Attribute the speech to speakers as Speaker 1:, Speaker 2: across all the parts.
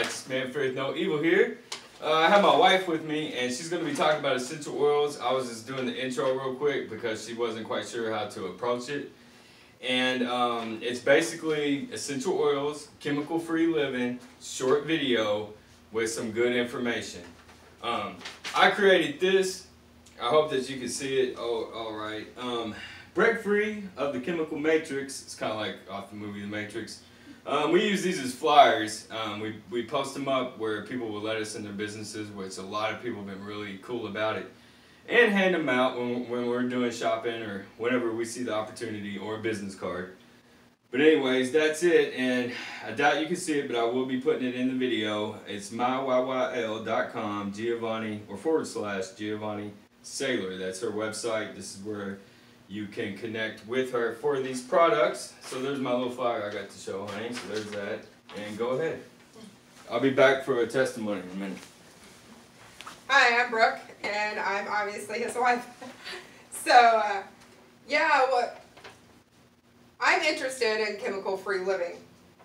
Speaker 1: Righteous Man, Feareth no evil here. I have my wife with me, and she's going to be talking about essential oils. I was just doing the intro real quick because she wasn't quite sure how to approach it. And it's basically essential oils, chemical-free living, short video with some good information. I created this. I hope that you can see it. Oh, all right. Break free of the chemical matrix. It's kind of like off the movie The Matrix. We use these as flyers. We post them up where people will let us in their businesses, which a lot of people have been really cool about it, and hand them out when we're doing shopping or whenever we see the opportunity, or a business card. But anyways, that's it, and I doubt you can see it, but I will be putting it in the video. It's myyyl.com, Giovanni, or / Giovanni Sailor. That's her website. This is where you can connect with her for these products. So there's my little flyer I got to show, honey. So there's that. And go ahead. I'll be back for a testimony in a minute.
Speaker 2: Hi, I'm Brooke, and I'm obviously his wife. So, I'm interested in chemical-free living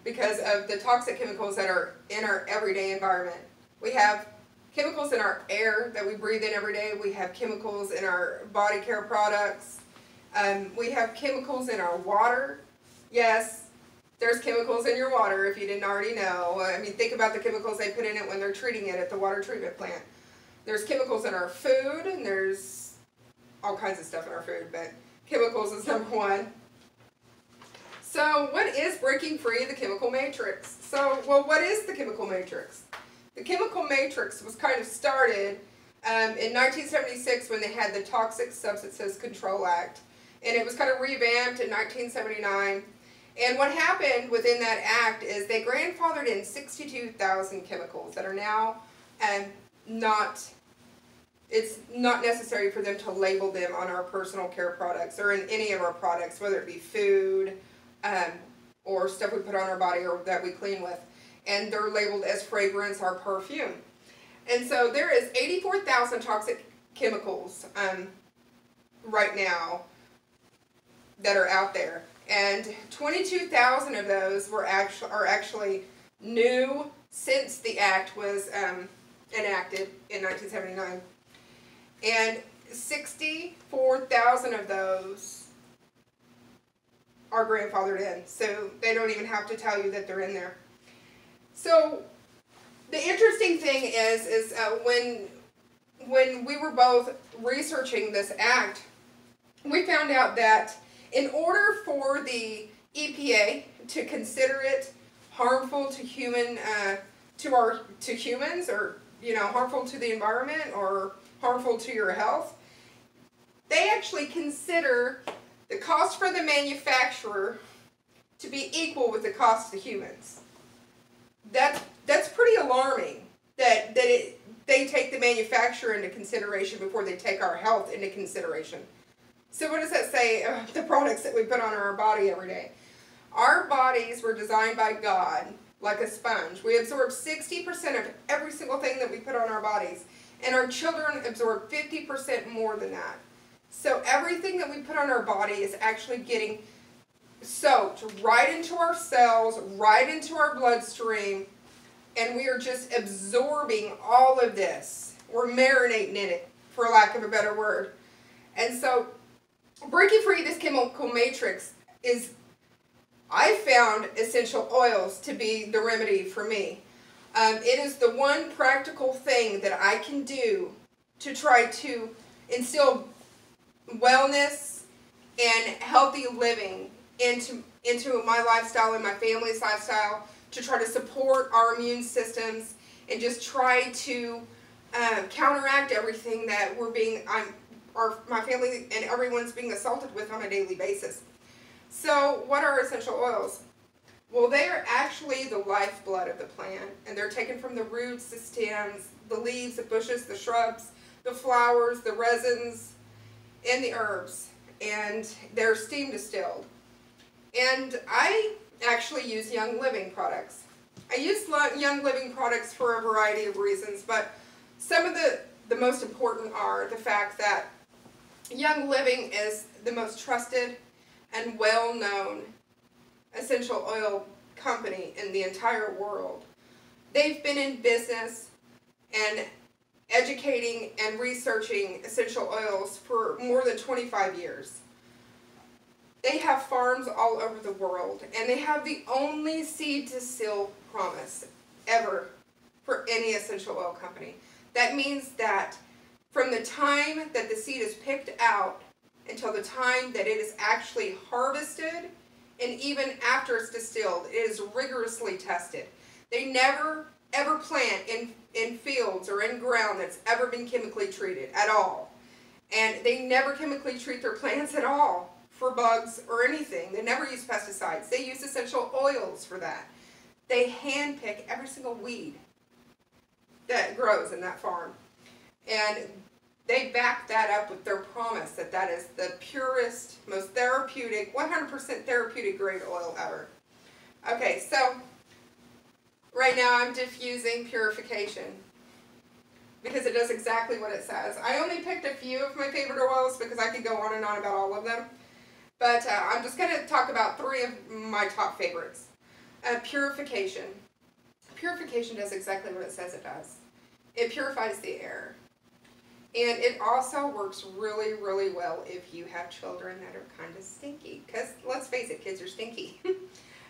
Speaker 2: because of the toxic chemicals that are in our everyday environment. We have chemicals in our air that we breathe in every day. We have chemicals in our body care products. We have chemicals in our water. Yes, there's chemicals in your water if you didn't already know. I mean, think about the chemicals they put in it when they're treating it at the water treatment plant. There's chemicals in our food, and there's all kinds of stuff in our food, but chemicals is number one. So what is breaking free of the chemical matrix? What is the chemical matrix? The chemical matrix was kind of started in 1976 when they had the Toxic Substances Control Act. And it was kind of revamped in 1979. And what happened within that act is they grandfathered in 62,000 chemicals that are now it's not necessary for them to label them on our personal care products or in any of our products, whether it be food or stuff we put on our body or that we clean with. And they're labeled as fragrance or perfume. And so there is 84,000 toxic chemicals right now that are out there, and 22,000 of those are actually new since the act was enacted in 1979, and 64,000 of those are grandfathered in, so they don't even have to tell you that they're in there. So the interesting thing is when we were both researching this act, we found out that in order for the EPA to consider it harmful to humans, or harmful to the environment or harmful to your health, they actually consider the cost for the manufacturer to be equal with the cost to humans. That's pretty alarming that they take the manufacturer into consideration before they take our health into consideration. So what does that say about the products that we put on our body every day? Our bodies were designed by God like a sponge. We absorb 60% of every single thing that we put on our bodies. And our children absorb 50% more than that. So everything that we put on our body is actually getting soaked right into our cells, right into our bloodstream. And we are just absorbing all of this. We're marinating in it, for lack of a better word. And so breaking free of this chemical matrix I found essential oils to be the remedy for me. It is the one practical thing that I can do to try to instill wellness and healthy living into my lifestyle and my family's lifestyle, to try to support our immune systems and just try to counteract everything that my family and everyone's being assaulted with on a daily basis. So what are essential oils? Well, they are actually the lifeblood of the plant, and they're taken from the roots, the stems, the leaves, the bushes, the shrubs, the flowers, the resins, and the herbs, and they're steam distilled. And I actually use Young Living products. I use Young Living products for a variety of reasons, but some of the most important are the fact that Young Living is the most trusted and well-known essential oil company in the entire world. They've been in business and educating and researching essential oils for more than 25 years. They have farms all over the world, and they have the only seed to seal promise ever for any essential oil company. That means that from the time that the seed is picked out until the time that it is actually harvested, and even after it's distilled, it is rigorously tested. They never ever plant in fields or in ground that's ever been chemically treated at all. And they never chemically treat their plants at all for bugs or anything. They never use pesticides. They use essential oils for that. They handpick every single weed that grows in that farm. And they back that up with their promise that that is the purest, most therapeutic, 100% therapeutic grade oil ever. Okay, so right now I'm diffusing purification because it does exactly what it says. I only picked a few of my favorite oils because I could go on and on about all of them. But I'm just going to talk about 3 of my top favorites. Purification. Purification does exactly what it says it does. It purifies the air. And it also works really, really well if you have children that are kind of stinky. Because let's face it, kids are stinky.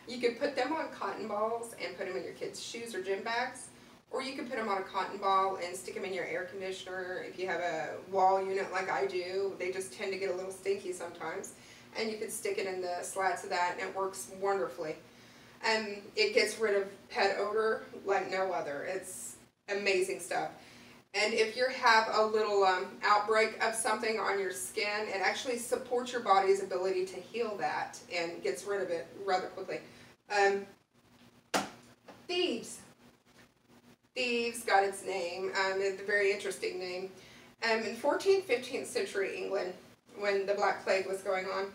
Speaker 2: You could put them on cotton balls and put them in your kids' shoes or gym bags. Or you could put them on a cotton ball and stick them in your air conditioner. If you have a wall unit like I do, they just tend to get a little stinky sometimes. And you could stick it in the slats of that, and it works wonderfully. And it gets rid of pet odor like no other. It's amazing stuff. And if you have a little outbreak of something on your skin, it actually supports your body's ability to heal that and gets rid of it rather quickly. Thieves. Thieves got its name. It's a very interesting name. In 14th, 15th century England, when the Black Plague was going on,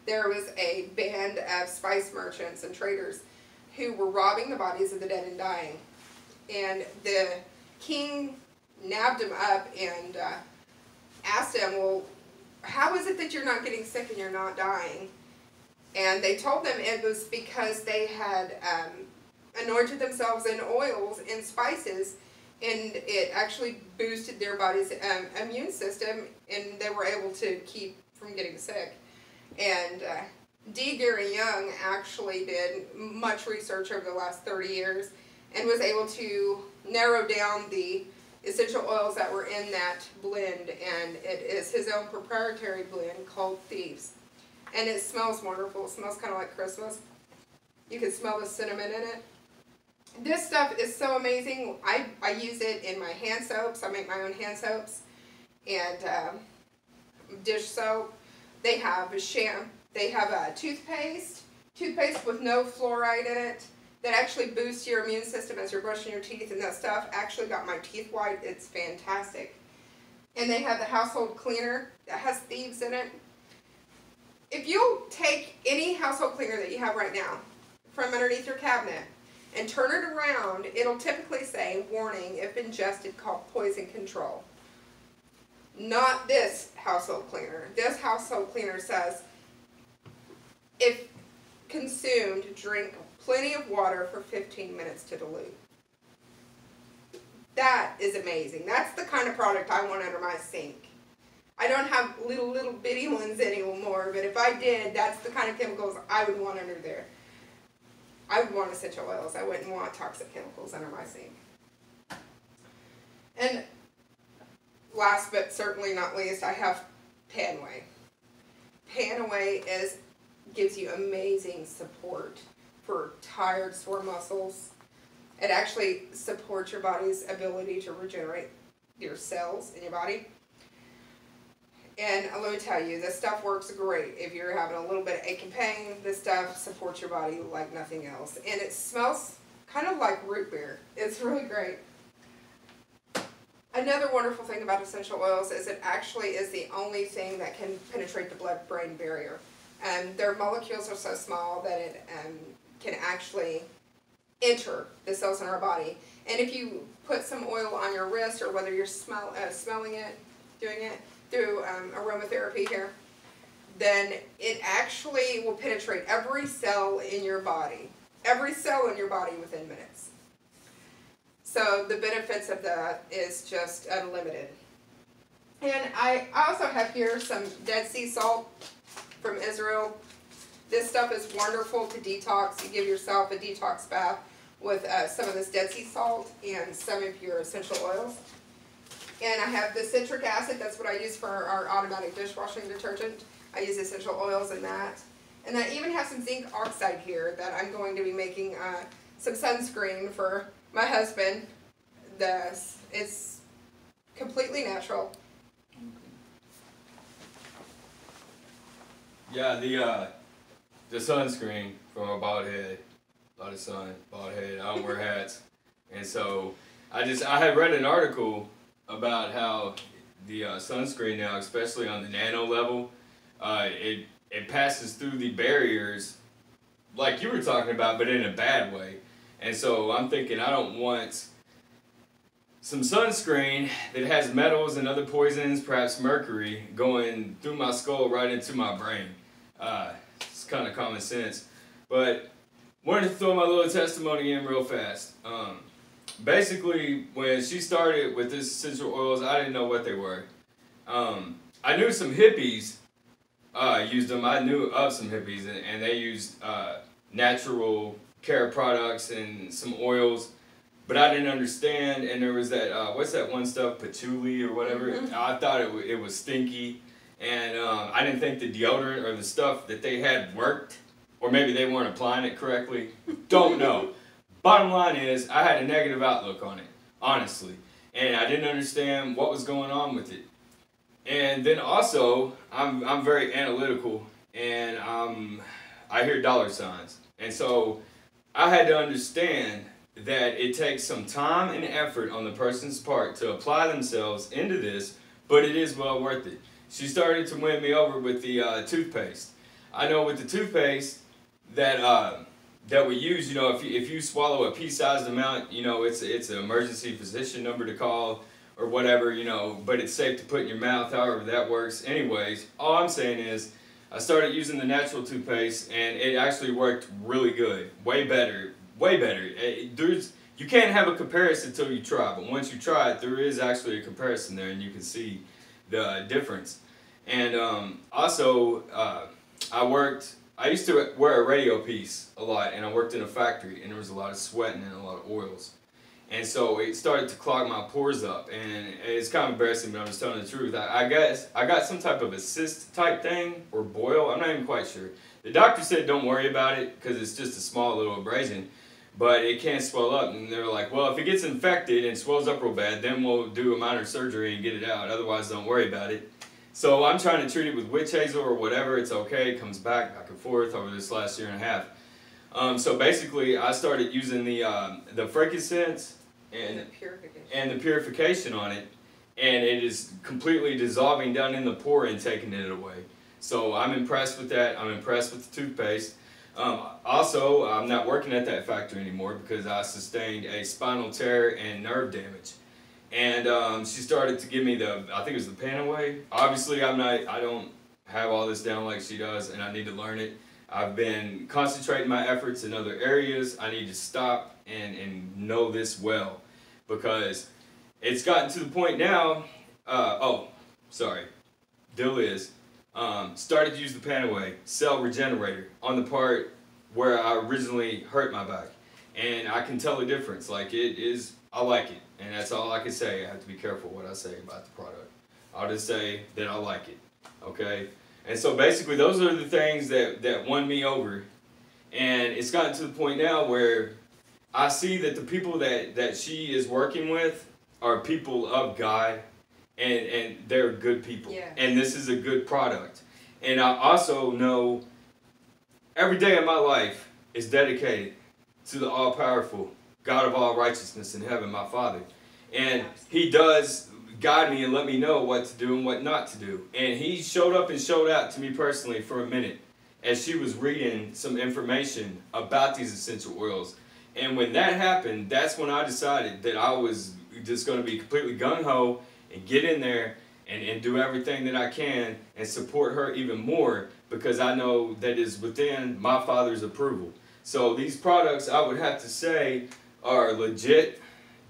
Speaker 2: there was a band of spice merchants and traders who were robbing the bodies of the dead and dying. And the king nabbed them up and asked them, well, how is it that you're not getting sick and you're not dying? And they told them it was because they had anointed themselves in oils and spices, and it actually boosted their body's immune system, and they were able to keep from getting sick. And D. Gary Young actually did much research over the last 30 years and was able to narrow down the essential oils that were in that blend, and it is his own proprietary blend called Thieves. And it smells wonderful. It smells kind of like Christmas. You can smell the cinnamon in it. This stuff is so amazing. I use it in my hand soaps. I make my own hand soaps and dish soap. They have a toothpaste with no fluoride in it that actually boosts your immune system as you're brushing your teeth, and that stuff actually got my teeth white. It's fantastic. And they have the household cleaner that has Thieves in it. If you take any household cleaner that you have right now from underneath your cabinet and turn it around, it'll typically say, warning, if ingested, call poison control. Not this household cleaner. This household cleaner says, if consumed, drink plenty of water for 15 minutes to dilute. That is amazing. That's the kind of product I want under my sink. I don't have little bitty ones anymore, but if I did, that's the kind of chemicals I would want under there. I would want essential oils. I wouldn't want toxic chemicals under my sink. And last but certainly not least, I have Panway. Panway gives you amazing support for tired, sore muscles. It actually supports your body's ability to regenerate your cells in your body. And let me tell you, this stuff works great. If you're having a little bit of ache and pain, this stuff supports your body like nothing else. And it smells kind of like root beer. It's really great. Another wonderful thing about essential oils is it actually is the only thing that can penetrate the blood-brain barrier. Their molecules are so small that it can actually enter the cells in our body. And if you put some oil on your wrist, or whether you're smelling it, doing it through aromatherapy here, then it actually will penetrate every cell in your body. Every cell in your body within minutes. So the benefits of that is just unlimited. And I also have here some Dead Sea salt from Israel. This stuff is wonderful to detox. You give yourself a detox bath with some of this Dead Sea salt and some of your essential oils. And I have the citric acid. That's what I use for our automatic dishwashing detergent. I use essential oils in that. And I even have some zinc oxide here that I'm going to be making some sunscreen for my husband. It's completely natural.
Speaker 1: Yeah, the sunscreen for my bald head. A lot of sun, bald head. I don't wear hats, and so I had read an article about how the sunscreen now, especially on the nano level, it passes through the barriers, like you were talking about, but in a bad way. And so I'm thinking I don't want some sunscreen that has metals and other poisons, perhaps mercury, going through my skull right into my brain. It's kind of common sense. But wanted to throw my little testimony in real fast. Basically, when she started with this essential oils, I didn't know what they were. I knew some hippies used them. I knew of some hippies, and they used natural care products and some oils. But I didn't understand, and there was that, what's that one stuff, patchouli or whatever? Mm-hmm. I thought it was stinky, and I didn't think the deodorant or the stuff that they had worked, or maybe they weren't applying it correctly. Don't know. Bottom line is, I had a negative outlook on it, honestly, and I didn't understand what was going on with it. And then also, I'm very analytical, and I hear dollar signs, and so I had to understand that it takes some time and effort on the person's part to apply themselves into this, but it is well worth it. She started to win me over with the toothpaste. I know with the toothpaste that we use, you know, if you swallow a pea-sized amount, you know, it's an emergency physician number to call or whatever, you know, but it's safe to put in your mouth, however that works. Anyways, all I'm saying is I started using the natural toothpaste, and it actually worked really good, way better. Way better. You can't have a comparison until you try, but once you try it, there is actually a comparison there, and you can see the difference. And also, I used to wear a radio piece a lot, and I worked in a factory, and there was a lot of sweating and a lot of oils. And so it started to clog my pores up, and it's kind of embarrassing, but I'm just telling the truth. I guess I got some type of a cyst type thing, or boil, I'm not even quite sure. The doctor said don't worry about it, because it's just a small little abrasion. But it can swell up, and they're like, well, if it gets infected and swells up real bad, then we'll do a minor surgery and get it out. Otherwise, don't worry about it. So I'm trying to treat it with witch hazel or whatever. It's okay. It comes back and forth over this last year and a half. So basically, I started using the frankincense and the purification on it, and it is completely dissolving down in the pore and taking it away. So I'm impressed with that. I'm impressed with the toothpaste. Also, I'm not working at that factory anymore because I sustained a spinal tear and nerve damage. And she started to give me I think it was the Panaway. Obviously, I don't have all this down like she does, and I need to learn it. I've been concentrating my efforts in other areas. I need to stop and know this well, because it's gotten to the point now. Deal is, started to use the Panaway cell regenerator on the part where I originally hurt my back, and I can tell the difference. Like, it is, I like it, and that's all I can say. I have to be careful what I say about the product. I'll just say that I like it, okay? And so basically those are the things that won me over, and it's gotten to the point now where I see that the people that she is working with are people of God, and they're good people. Yeah. And this is a good product. And I also know every day of my life is dedicated to the all-powerful God of all righteousness in heaven, my Father. And He does guide me and let me know what to do and what not to do. And He showed up and showed out to me personally for a minute as she was reading some information about these essential oils. And when that happened, that's when I decided that I was just going to be completely gung-ho and get in there and do everything that I can and support her even more, because I know that is within my Father's approval. So these products, I would have to say, are legit.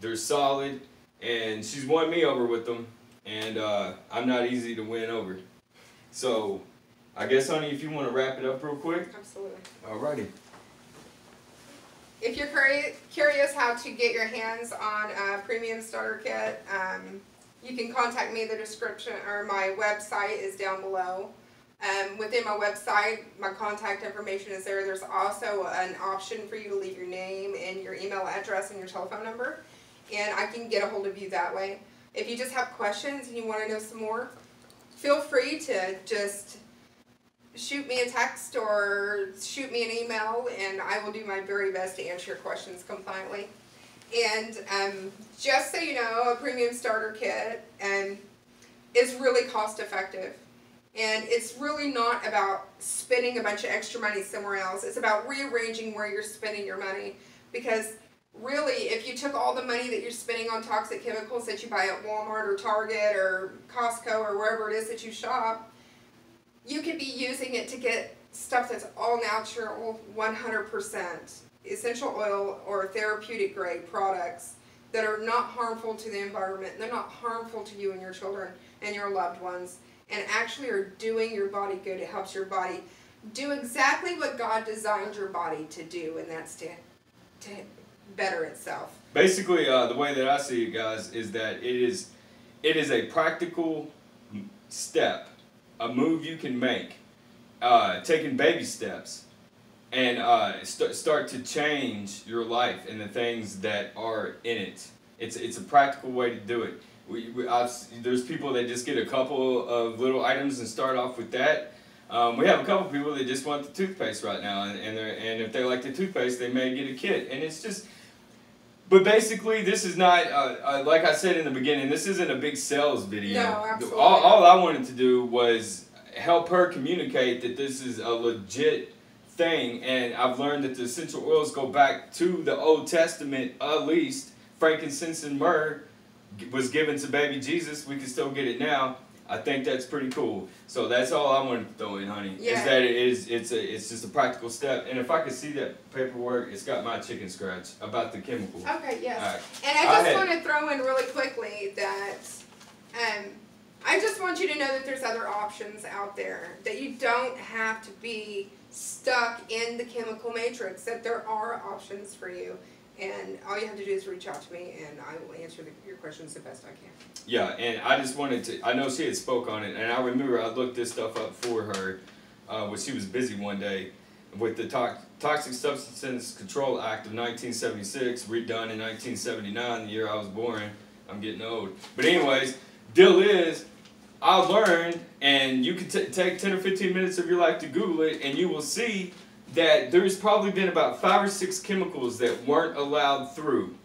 Speaker 1: They're solid, and she's won me over with them, and I'm not easy to win over. So, I guess, honey, if you want to wrap it up real quick.
Speaker 2: Absolutely.
Speaker 1: Alrighty.
Speaker 2: If you're curious how to get your hands on a premium starter kit, you can contact me. The description or my website is down below. Within my website, my contact information is there. There's also an option for you to leave your name and your email address and your telephone number, and I can get a hold of you that way. If you just have questions and you want to know some more, feel free to just shoot me a text or shoot me an email, and I will do my very best to answer your questions compliantly. And just so you know, a premium starter kit is really cost effective. And it's really not about spending a bunch of extra money somewhere else. It's about rearranging where you're spending your money. Because really, if you took all the money that you're spending on toxic chemicals that you buy at Walmart or Target or Costco or wherever it is that you shop, you could be using it to get stuff that's all natural, 100%, essential oil or therapeutic grade products that are not harmful to the environment. They're not harmful to you and your children and your loved ones, and actually are doing your body good. It helps your body do exactly what God designed your body to do, and that's to better itself.
Speaker 1: Basically, the way that I see it, guys, is that it is a practical step, a move you can make, taking baby steps, and start to change your life and the things that are in it. It's a practical way to do it. There's people that just get a couple of little items and start off with that. We have a couple people that just want the toothpaste right now, and if they like the toothpaste, they may get a kit. And it's just, but basically, this is not, like I said in the beginning, this isn't a big sales video.
Speaker 2: No, absolutely.
Speaker 1: All I wanted to do was help her communicate that this is a legit thing, and I've learned that the essential oils go back to the Old Testament at least. Frankincense and myrrh was given to baby Jesus. We can still get it now. I think that's pretty cool. So that's all I wanted to throw in, honey.
Speaker 2: Yeah.
Speaker 1: Is that it's just a practical step. And if I could see that paperwork, it's got my chicken scratch about the chemicals.
Speaker 2: Okay, yes.
Speaker 1: Right.
Speaker 2: And I just want to throw in really quickly that I just want you to know that there's other options out there, that you don't have to be stuck in the chemical matrix, that there are options for you. And all you have to do is reach out to me, and I will answer your questions the best I can.
Speaker 1: Yeah, and I just wanted to, I know she had spoke on it, and I remember I looked this stuff up for her when she was busy one day with the Toxic Substances Control Act of 1976, redone in 1979, the year I was born. I'm getting old. But anyways, deal is, I learned, and you can take 10 or 15 minutes of your life to Google it, and you will see that there's probably been about 5 or 6 chemicals that weren't allowed through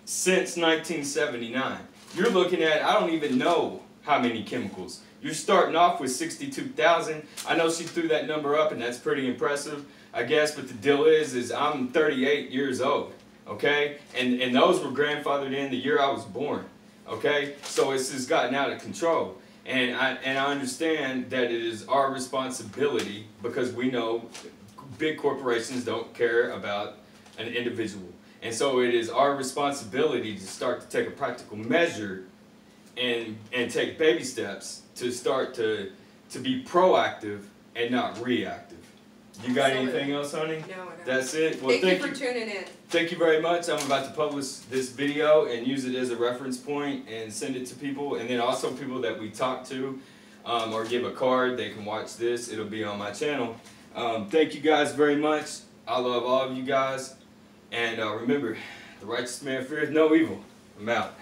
Speaker 1: since 1979. You're looking at, I don't even know how many chemicals. You're starting off with 62,000. I know she threw that number up, and that's pretty impressive, I guess, but the deal is I'm 38 years old, okay? And those were grandfathered in the year I was born, okay? So it's just gotten out of control. And I understand that it is our responsibility, because we know big corporations don't care about an individual. And so it is our responsibility to start to take a practical measure and take baby steps to start to be proactive and not reactive. You got anything else, honey?
Speaker 2: No, I don't.
Speaker 1: That's it? Well,
Speaker 2: thank you for tuning in.
Speaker 1: Thank you very much. I'm about to publish this video and use it as a reference point and send it to people. And then also people that we talk to or give a card, they can watch this. It'll be on my channel. Thank you guys very much. I love all of you guys. And remember, the righteous man feareth no evil. I'm out.